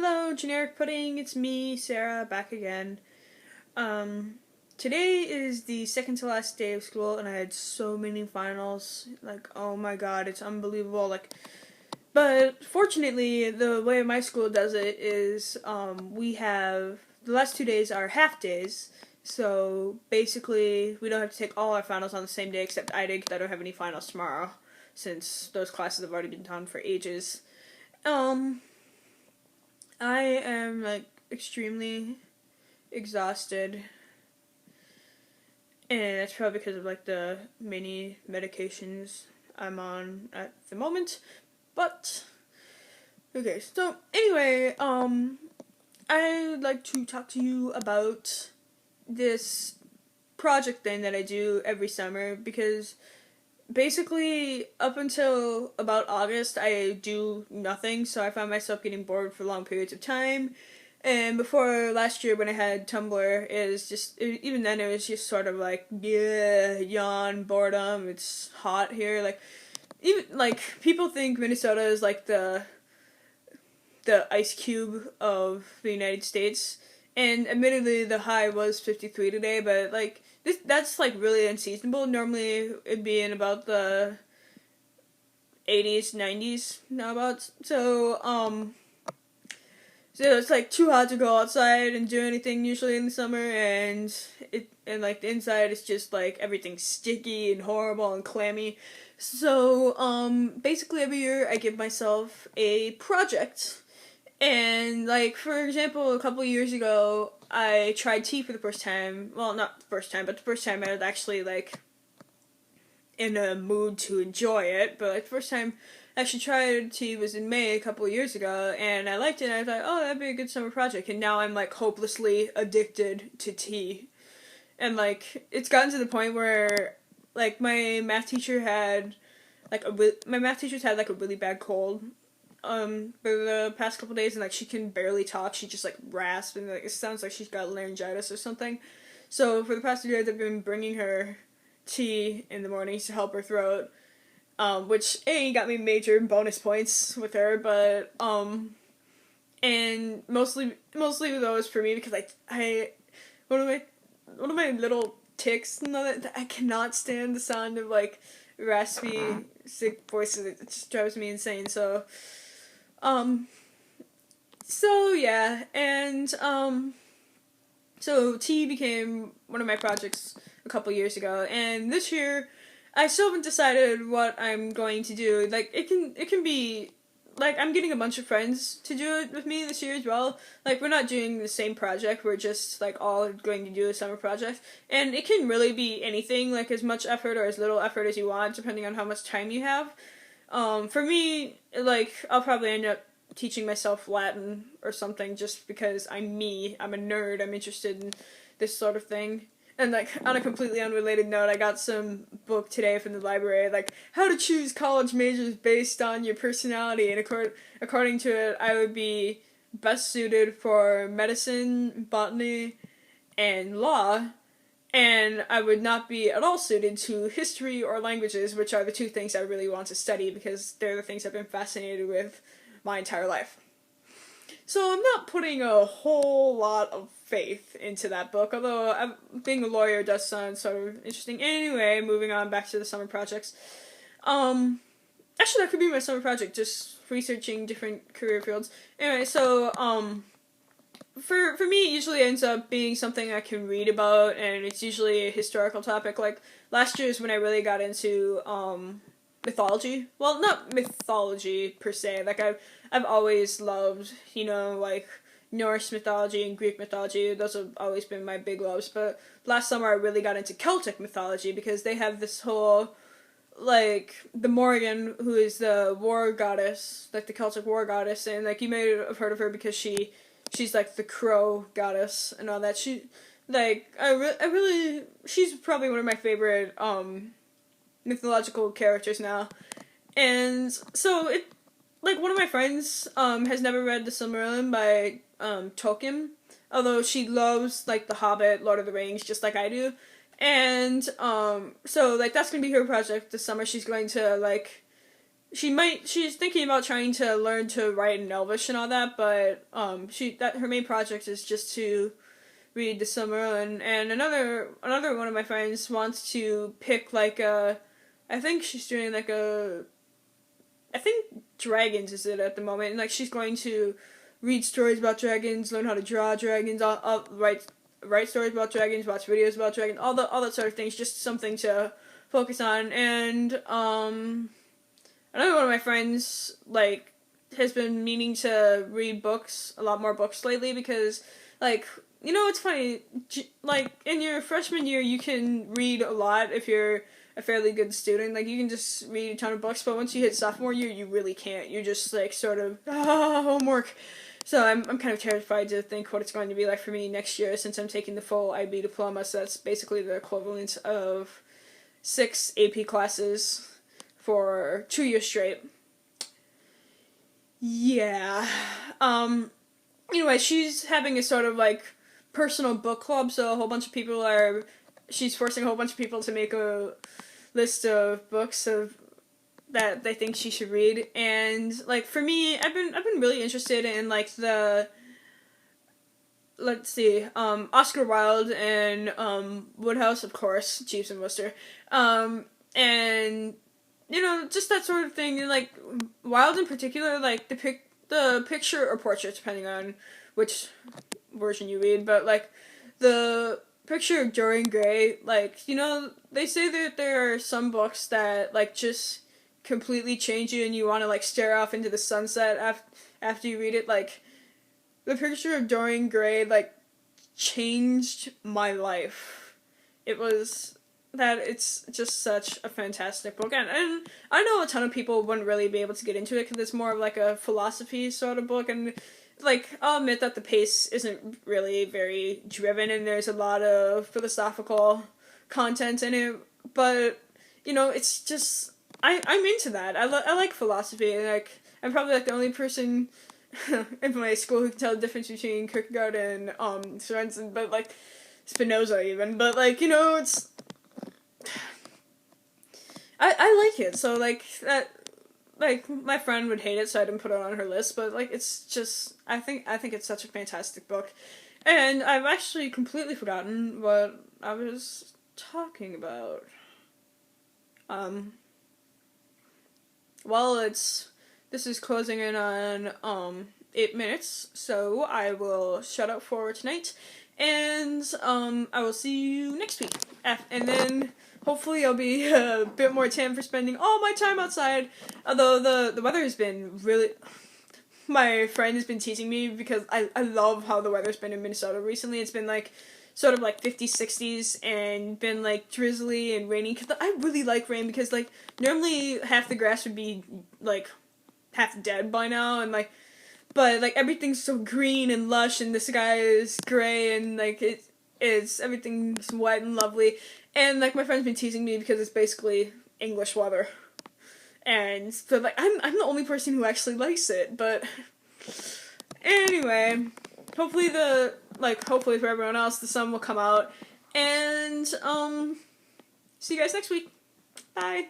Hello, Generic Pudding, it's me, Sarah, back again. Today is the second to last day of school, and I had so many finals. Like, oh my god, it's unbelievable. But fortunately, the way my school does it is, we have, the last 2 days are half days, so basically, we don't have to take all our finals on the same day, except I did, because I don't have any finals tomorrow, since those classes have already been done for ages. I am extremely exhausted, and that's probably because of the many medications I'm on at the moment. But okay, so anyway, I'd like to talk to you about this project thing that I do every summer, because basically, up until about August, I do nothing, so I found myself getting bored for long periods of time. And before last year, when I had Tumblr, even then it was just sort of yeah, yawn, boredom, it's hot here. People think Minnesota is the ice cube of the United States. And admittedly, the high was 53 today, but that's really unseasonable. Normally, it'd be in about the 80s, 90s now about. So it's too hot to go outside and do anything usually in the summer, and the inside is just everything's sticky and horrible and clammy. So basically every year I give myself a project. And, for example, a couple years ago, I tried tea for the first time. Well, not the first time, but the first time I was actually, in a mood to enjoy it. But, the first time I actually tried tea was in May a couple years ago, and I liked it, and I thought, oh, that'd be a good summer project. And now I'm, hopelessly addicted to tea. And, it's gotten to the point where, my math teacher had, my math teacher's had, a really bad cold for the past couple days, and she can barely talk. She just rasps, and it sounds like she's got laryngitis or something. So for the past 2 days, I've been bringing her tea in the mornings to help her throat, which got me major bonus points with her, but and mostly those for me, because I one of my little tics, that I cannot stand the sound of raspy, sick voices. It just drives me insane. So yeah, and so tea became one of my projects a couple years ago, and this year I still haven't decided what I'm going to do. It can be I'm getting a bunch of friends to do it with me this year as well. We're not doing the same project, we're just all going to do a summer project, and it can really be anything, as much effort or as little effort as you want, depending on how much time you have. For me, I'll probably end up teaching myself Latin or something, just because I'm me. I'm a nerd. I'm interested in this sort of thing. And, on a completely unrelated note, I got some book today from the library, how to choose college majors based on your personality. And according to it, I would be best suited for medicine, botany, and law. And I would not be at all suited to history or languages, which are the two things I really want to study, because they're the things I've been fascinated with my entire life. So I'm not putting a whole lot of faith into that book, although being a lawyer does sound sort of interesting. Anyway, moving on back to the summer projects. Actually, that could be my summer project, just researching different career fields. Anyway, so, For me, it usually ends up being something I can read about, and it's usually a historical topic. Last year is when I really got into, mythology. Well, not mythology, per se. I've always loved, Norse mythology and Greek mythology. Those have always been my big loves, but last summer I really got into Celtic mythology, because they have this whole, the Morrigan, who is the war goddess, the Celtic war goddess, and, you may have heard of her because she's the crow goddess and all that. She's probably one of my favorite, mythological characters now. And so one of my friends, has never read The Silmarillion by, Tolkien, although she loves, The Hobbit, Lord of the Rings, just like I do. And, so, that's gonna be her project this summer. She's going to, she's thinking about trying to learn to write in Elvish and all that, but her main project is just to read the Silmarillion. And another one of my friends wants to pick like I think she's doing like I think dragons is it at the moment, and like she's going to read stories about dragons, learn how to draw dragons, write stories about dragons, watch videos about dragons, all that sort of things. Just something to focus on. And another one of my friends like has been meaning to read books, a lot more books lately, because like, you know, it's funny, like in your freshman year you can read a lot if you're a fairly good student. Like you can just read a ton of books, but once you hit sophomore year you really can't. You're just like sort of homework. So I'm kind of terrified to think what it's going to be like for me next year, since I'm taking the full IB diploma. So that's basically the equivalent of 6 AP classes for 2 years straight. Yeah. Anyway, she's having a sort of like personal book club, so a whole bunch of people she's forcing a whole bunch of people to make a list of books that they think she should read. And like for me, I've been really interested in like let's see, Oscar Wilde and Wodehouse, of course, Jeeves and Wooster, and you know, just that sort of thing. And like Wilde in particular, like the picture or portrait, depending on which version you read, but like the picture of Dorian Gray, like, you know, they say that there are some books that like just completely change you and you want to like stare off into the sunset after you read it. Like the picture of Dorian Gray like changed my life. It's just such a fantastic book, and I know a ton of people wouldn't really be able to get into it because it's more of like a philosophy sort of book, and like I'll admit that the pace isn't really very driven and there's a lot of philosophical content in it, but you know, it's just I'm into that. I like philosophy, and like I'm probably like the only person in my school who can tell the difference between Kierkegaard and Sorensen, but like Spinoza even, but like, you know, it's I like it, so like that, like my friend would hate it, so I didn't put it on her list, but like it's just I think it's such a fantastic book. And I've actually completely forgotten what I was talking about. Well, this is closing in on 8 minutes, so I will shut up for tonight, and I will see you next week. And then hopefully I'll be a bit more tan for spending all my time outside. Although the weather has been really... My friend has been teasing me because I love how the weather's been in Minnesota recently. It's been like sort of like 50s, 60s, and been like drizzly and rainy. Cause I really like rain because like normally half the grass would be like half dead by now, and like, but like everything's so green and lush, and the sky is gray, and like everything's wet and lovely. And like my friend's been teasing me because it's basically English weather. And so like I'm the only person who actually likes it, but anyway, hopefully for everyone else the sun will come out, and see you guys next week. Bye.